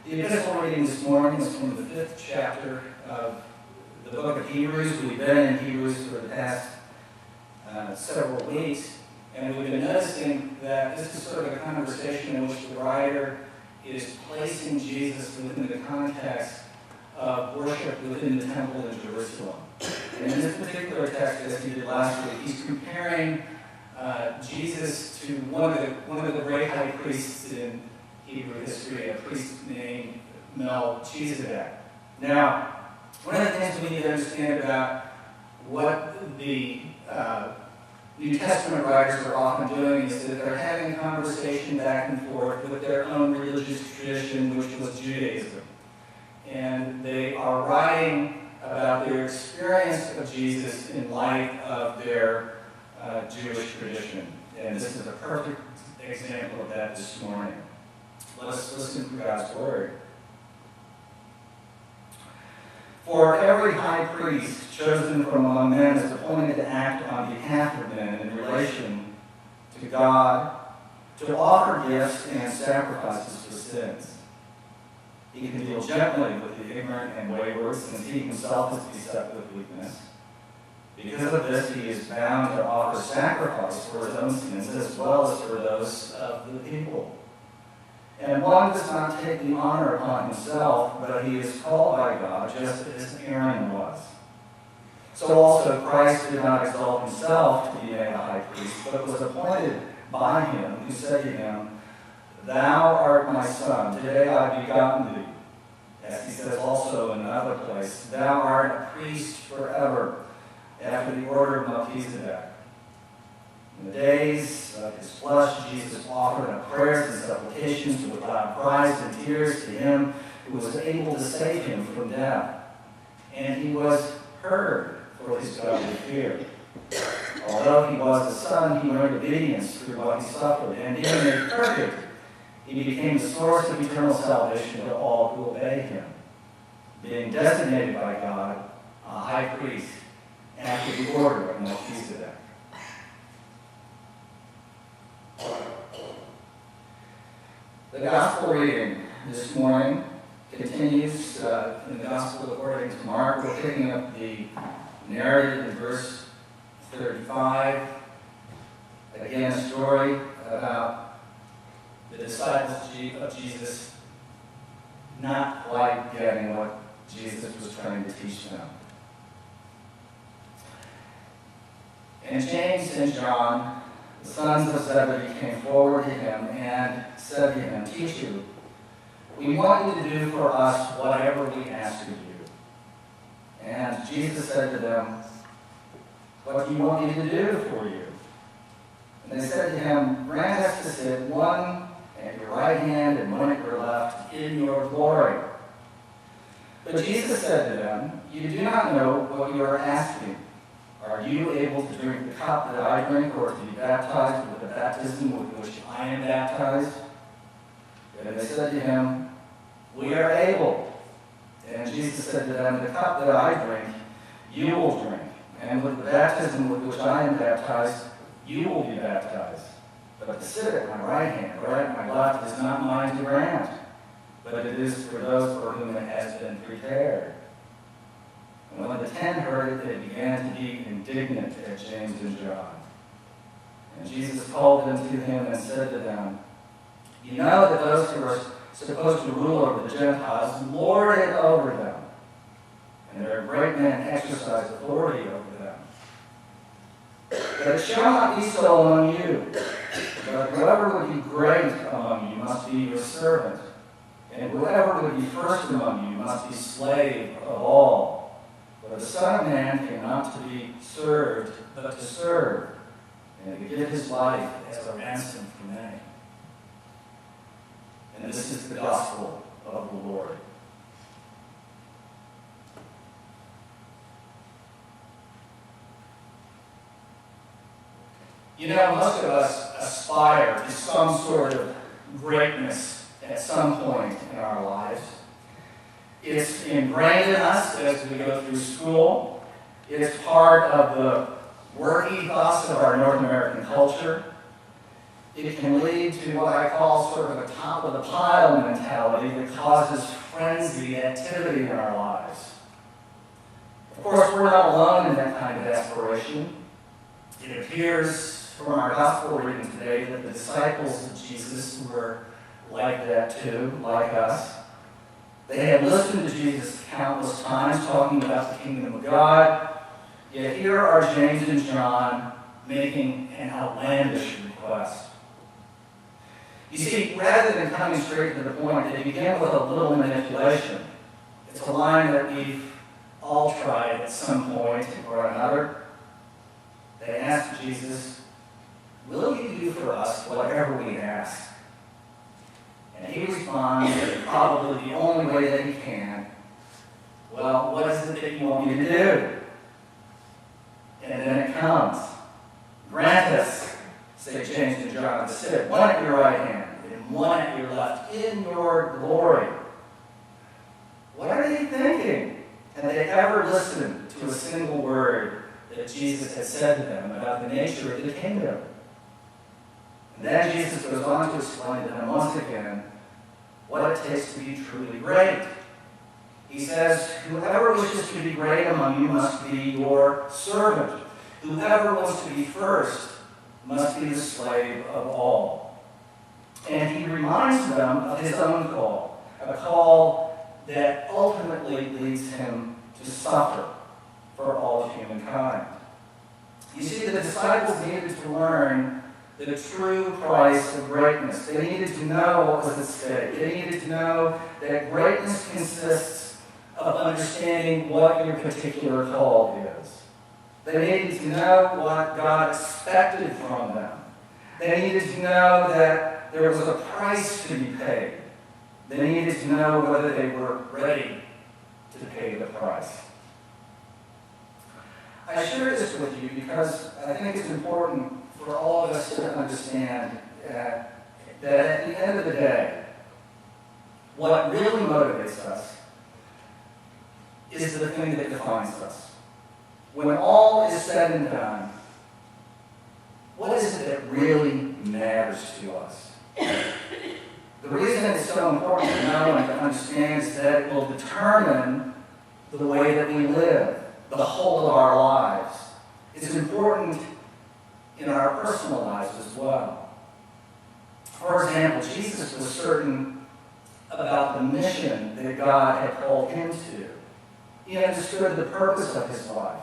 The epistle reading this morning is from the 5th chapter of the book of Hebrews. We've been in Hebrews for the past several weeks, and we've been noticing that this is sort of a conversation in which the writer is placing Jesus within the context of worship within the temple in Jerusalem. And in this particular text, as he did last week, he's comparing Jesus to one of the great high priests in Hebrew history, a priest named Melchizedek. Now, one of the things we need to understand about what the New Testament writers are often doing is that they're having a conversation back and forth with their own religious tradition, which was Judaism. And they are writing about their experience of Jesus in light of their Jewish tradition. And this is a perfect example of that this morning. Let's listen to God's word. For every high priest chosen from among men is appointed to act on behalf of men in relation to God, to offer gifts and sacrifices for sins. He can deal gently with the ignorant and wayward, since he himself is beset with weakness. Because of this, he is bound to offer sacrifice for his own sins as well as for those of the people. And one does not take the honor upon himself, but he is called by God, just as Aaron was. So also Christ did not exalt himself to be made a high priest, but was appointed by him, who said to him, "Thou art my son, today I have begotten thee." As he says also in another place, "Thou art a priest forever, after the order of Melchizedek." In the days of his flesh, Jesus offered up prayers and supplications with loud cries and tears to him who was able to save him from death. And he was heard for his godly fear. Although he was a son, he learned obedience through what he suffered. And being made perfect, he became the source of eternal salvation to all who obey him, being designated by God a high priest after the order of Melchizedek. The gospel reading this morning continues in the gospel according to Mark. We're picking up the narrative in verse 35. Again, a story about the disciples of Jesus not quite getting what Jesus was trying to teach them. And James and John, the sons of Zebedee, came forward to him and said to him, "Teacher, we want you to do for us whatever we ask of you." And Jesus said to them, "What do you want me to do for you?" And they said to him, "Grant us to sit one at your right hand and one at your left in your glory." But Jesus said to them, "You do not know what you are asking. Are you able to drink the cup that I drink, or to be baptized with the baptism with which I am baptized?" And they said to him, "We are able." And Jesus said to them, "The cup that I drink, you will drink, and with the baptism with which I am baptized, you will be baptized. But to sit at my right hand or at my left is not mine to grant, but it is for those for whom it has been prepared." And when the 10 heard it, they began to be indignant at James and John. And Jesus called them to him and said to them, "You know that those who are supposed to rule over the Gentiles lord it over them, and their great men exercise authority over them. But it shall not be so among you. But whoever would be great among you must be your servant, and whoever would be first among you must be slave of all. For the Son of Man came not to be served, but to serve, and to give his life as a ransom for many." And this is the gospel of the Lord. You know, most of us aspire to some sort of greatness at some point in our lives. It's ingrained in us as we go through school. It's part of the work ethos of our North American culture. It can lead to what I call sort of a top of the pile mentality that causes frenzied activity in our lives. Of course, we're not alone in that kind of aspiration. It appears from our gospel reading today that the disciples of Jesus were like that too, like us. They had listened to Jesus countless times talking about the kingdom of God, yet here are James and John making an outlandish request. You see, rather than coming straight to the point, they begin with a little manipulation. It's a line that we've all tried at some point or another. They ask Jesus, "Will you do for us whatever we ask?" And he responds, probably the only way that he can, "Well, what is it that you want me to do?" And then it comes. "Grant us," say James and John, "to sit one at your right hand and one at your left in your glory." What are they thinking? Had they ever listened to a single word that Jesus had said to them about the nature of the kingdom? And then Jesus goes on to explain to them once again what it takes to be truly great. He says, "Whoever wishes to be great among you must be your servant. Whoever wants to be first must be the slave of all." And he reminds them of his own call, a call that ultimately leads him to suffer for all of humankind. You see, the disciples needed to learn the true price of greatness. They needed to know what was at stake. They needed to know that greatness consists of understanding what your particular call is. They needed to know what God expected from them. They needed to know that there was a price to be paid. They needed to know whether they were ready to pay the price. I share this with you because I think it's important for all of us to understand that at the end of the day, what really motivates us is the thing that defines us. When all is said and done, what is it that really matters to us? The reason it's so important to know and to understand is that it will determine the way that we live, the whole of our lives. It's important in our personal lives as well. For example, Jesus was certain about the mission that God had called him to. He understood the purpose of his life.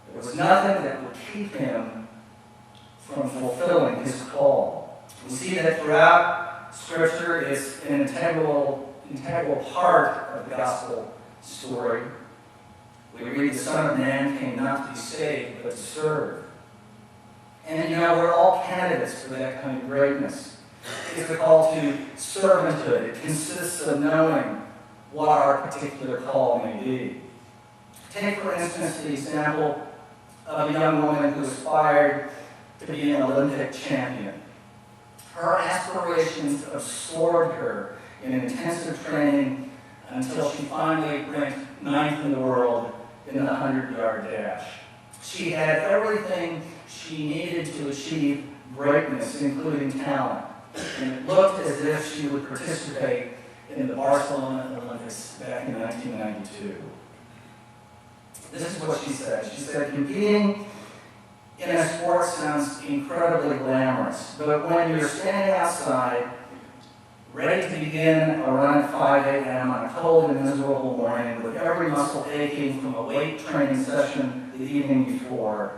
There was nothing that would keep him from fulfilling his call. We see that throughout Scripture. It's an integral part of the gospel story. We read the Son of Man came not to be saved, but to serve. And we're all candidates for that kind of greatness. It's a call to servanthood. It consists of knowing what our particular call may be. Take, for instance, the example of a young woman who aspired to be an Olympic champion. Her aspirations absorbed her in intensive training until she finally ranked 9th in the world in the 100-yard dash. She had everything she needed to achieve greatness, including talent. And it looked as if she would participate in the Barcelona Olympics back in 1992. This is what she said. She said, "Competing in a sport sounds incredibly glamorous, but when you're standing outside, ready to begin a run at 5 a.m. on a cold and miserable morning, with every muscle aching from a weight training session the evening before,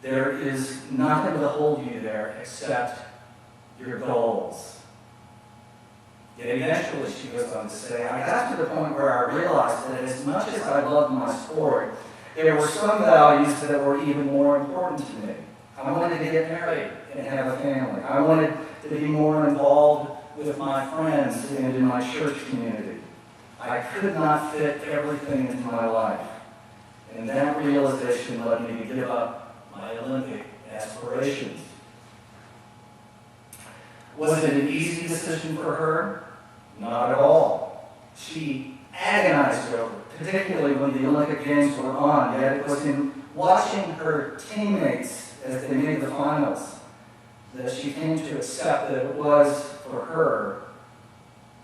there is nothing to hold you there except your goals." Yet eventually, she goes on to say, "I got to the point where I realized that as much as I loved my sport, there were some values that were even more important to me. I wanted to get married and have a family. I wanted to be more involved with my friends and in my church community. I could not fit everything into my life. And that realization led me to give up my Olympic aspirations." Was it an easy decision for her? Not at all. She agonized over it, particularly when the Olympic Games were on, yet it was in watching her teammates as they made the finals that she came to accept that it was, for her,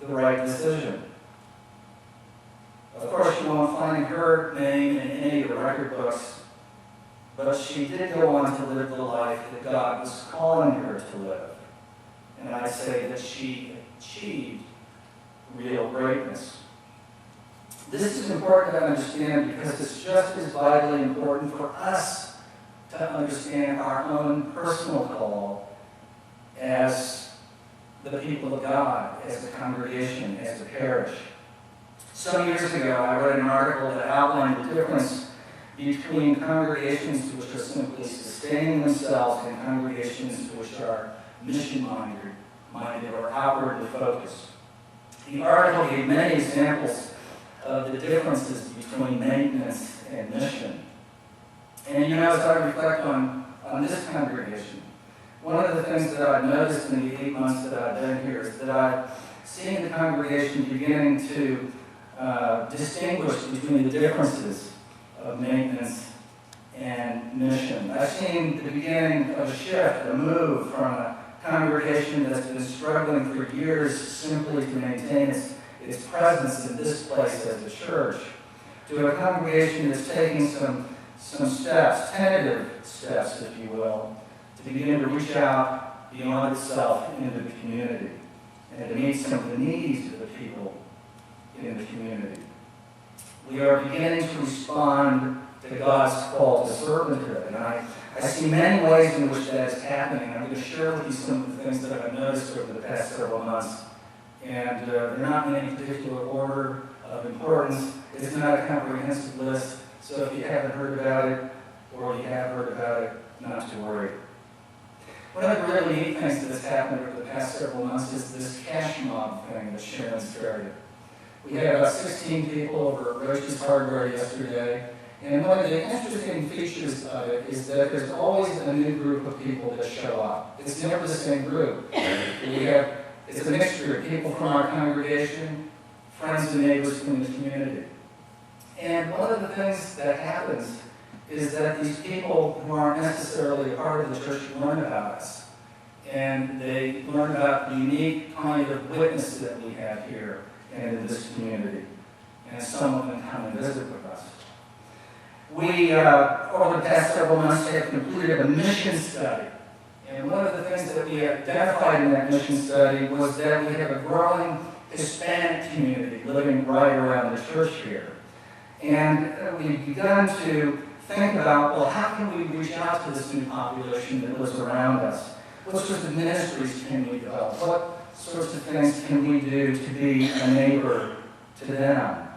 the right decision. Of course, you won't find her name in any of the record books, but she did go on to live the life that God was calling her to live. And I'd say that she achieved real greatness. This is important to understand because it's just as vitally important for us to understand our own personal call as the people of God, as a congregation, as a parish. Some years ago, I read an article that outlined the difference between congregations which are simply sustaining themselves and congregations which are mission-minded or outwardly focused. The article gave many examples of the differences between maintenance and mission. And as I reflect on this congregation, one of the things that I've noticed in the 8 months that I've been here is that I've seen the congregation beginning to distinguish between the differences of maintenance and mission. I've seen the beginning of a shift, a move from a congregation that's been struggling for years simply to maintain its presence in this place as a church, to a congregation that's taking some steps, tentative steps, if you will, to begin to reach out beyond itself into the community and to meet some of the needs of the people in the community. We are beginning to respond to God's call to servanthood, and I see many ways in which that is happening. I'm going to share with you some of the things that I've noticed over the past several months, and they're not in any particular order of importance. It's not a comprehensive list, so if you haven't heard about it, or you have heard about it, not to worry. One of the really neat things that has happened over the past several months is this cash mob thing that Sharon started. We had about 16 people over at Roach's Hardware yesterday, and one of the interesting features of it is that there's always a new group of people that show up. It's never the same group. It's a mixture of people from our congregation, friends and neighbors from the community. And one of the things that happens is that these people who aren't necessarily a part of the church learn about us. And they learn about the unique kind of witness that we have here and in this community. And some of them come and visit with us. We, over the past several months, have completed a mission study. And one of the things that we identified in that mission study was that we have a growing Hispanic community living right around the church here. And we've begun to think about, well, how can we reach out to this new population that lives around us? What sorts of ministries can we develop? What sorts of things can we do to be a neighbor to them?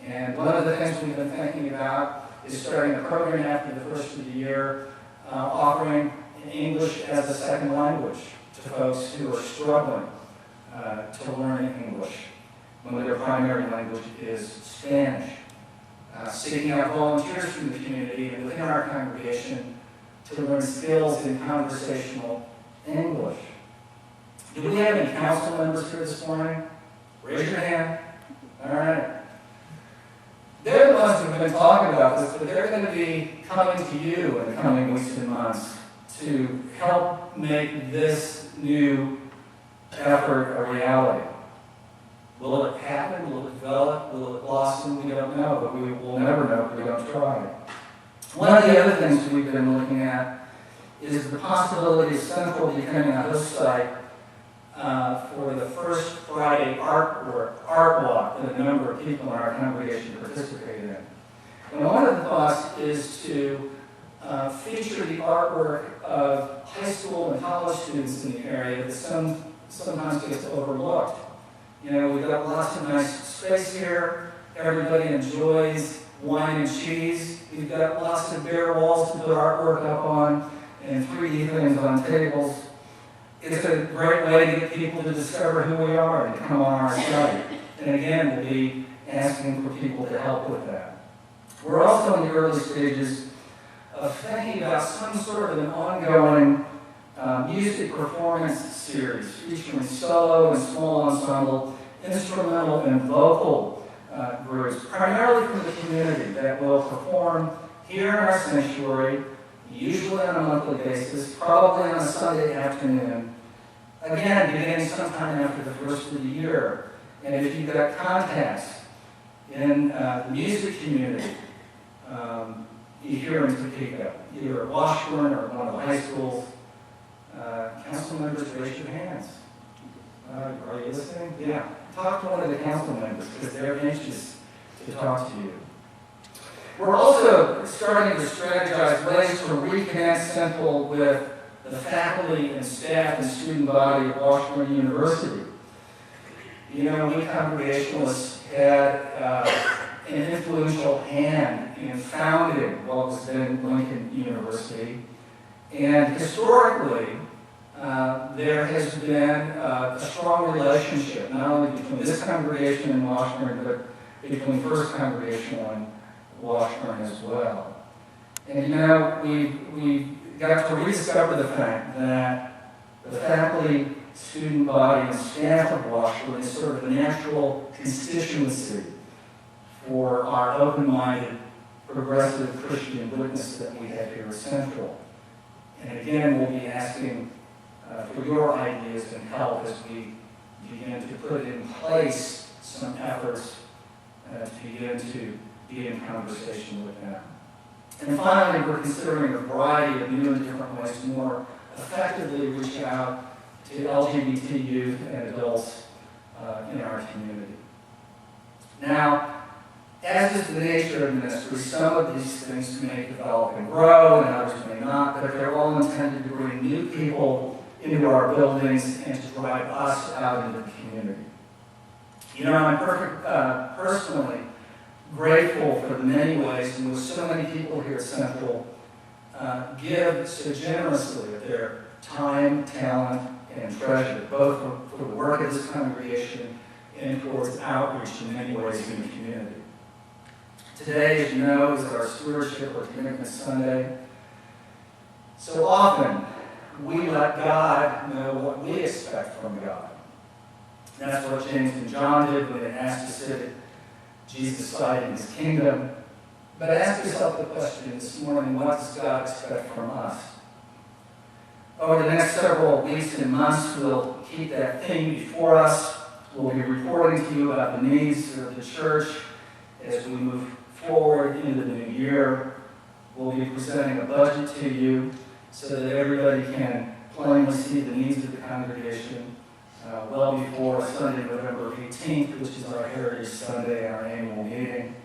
And one of the things we've been thinking about is starting a program after the first of the year, offering English as a second language to folks who are struggling to learn English when their primary language is Spanish. Seeking out volunteers from the community and within our congregation to learn skills in conversational English. Do we have any council members here this morning? Raise your hand. All right. They're the ones who have been talking about this, but they're going to be coming to you in the coming weeks and months to help make this new effort a reality. Will it happen? Will it develop? Will it blossom? We don't know, but we will never know if we don't try. One of the other things we've been looking at is the possibility of Central becoming a host site for the first Friday art walk that a number of people in our congregation participate in. And one of the thoughts is to feature the artwork of high school and college students in the area that sometimes gets overlooked. We've got lots of nice space here. Everybody enjoys wine and cheese. We've got lots of bare walls to put artwork up on and 3D things on tables. It's a great way to get people to discover who we are and to come on our site. And again, we'll be asking for people to help with that. We're also in the early stages of thinking about some sort of an ongoing music performance series featuring solo and small ensemble, instrumental and vocal groups, primarily from the community, that will perform here in our sanctuary usually on a monthly basis, probably on a Sunday afternoon, again, beginning sometime after the first of the year. And if you've got contacts in the music community, here in Topeka, either at Washburn or one of the high schools, council members, raise your hands. Are you listening? Yeah. Talk to one of the council members because they're anxious to talk to you. We're also starting to strategize ways to reconnect Central with the faculty and staff and student body at Washburn University. You know, we Congregationalists had an influential hand in founding what was then Lincoln University. And historically, there has been a strong relationship, not only between this congregation and Washburn, but between First Congregational and Washburn as well. And you know, we got to rediscover the fact that the faculty, student body, and staff of Washburn is sort of a natural constituency for our open-minded, progressive Christian witness that we have here at Central. And again, we'll be asking for your ideas and help as we begin to put in place some efforts to begin to be in conversation with them. And finally, we're considering a variety of new and different ways to more effectively reach out to LGBT youth and adults in our community. Now, as is the nature of ministry, some of these things may develop and grow, and others may not, but they're all intended to bring new people into our buildings and to drive us out into the community. You know, I'm personally grateful for the many ways in which so many people here at Central give so generously of their time, talent, and treasure, both for the work of this congregation and towards outreach in many ways in the community. Today, as you know, is our Stewardship or Commitment Sunday. So often, we let God know what we expect from God. And that's what James and John did when they asked to sit at Jesus' side in his kingdom. But ask yourself the question this morning, what does God expect from us? Over the next several weeks and months, we'll keep that theme before us. We'll be reporting to you about the needs of the church as we move forward into the new year. We'll be presenting a budget to you so that everybody can plainly see the needs of the congregation well before Sunday, November 18th, which is our Heritage Sunday and our annual meeting.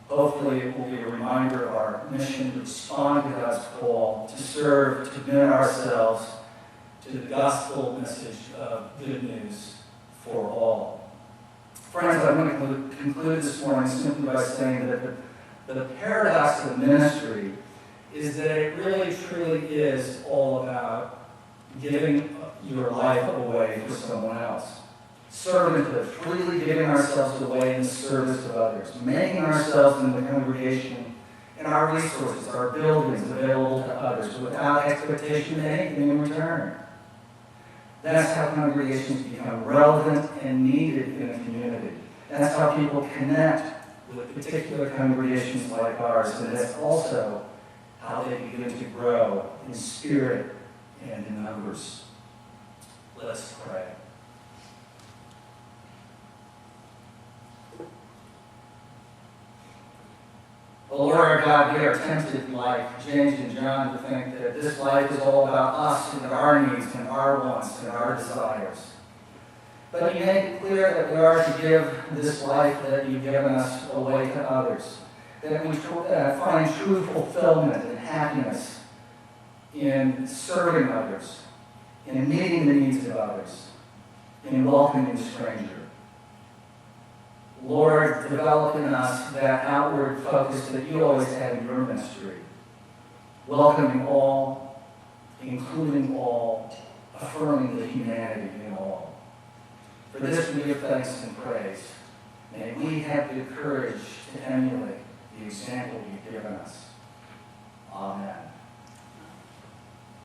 Hopefully it will be a reminder of our mission to respond to God's call, to serve, to commit ourselves to the gospel message of good news for all. Friends, I want to conclude this morning simply by saying that the paradox of ministry is that it really, truly is all about giving your life away for someone else. Servanthood, freely giving ourselves away in the service of others, making ourselves in the congregation and our resources, our buildings available to others without expectation of anything in return. That's how congregations become relevant and needed in a community. That's how people connect with particular congregations like ours, and that's also how they begin to grow in spirit and in numbers. Let's pray. Well, Lord our God, we are tempted, like James and John, to think that this life is all about us and our needs and our wants and our desires. But you make it clear that we are to give this life that you've given us away to others, that we find true fulfillment and happiness in serving others, in meeting the needs of others, in welcoming the stranger. Lord, develop in us that outward focus that you always had in your ministry, welcoming all, including all, affirming the humanity in all. For this we give thanks and praise. May we have the courage to emulate the example you've given us. Amen.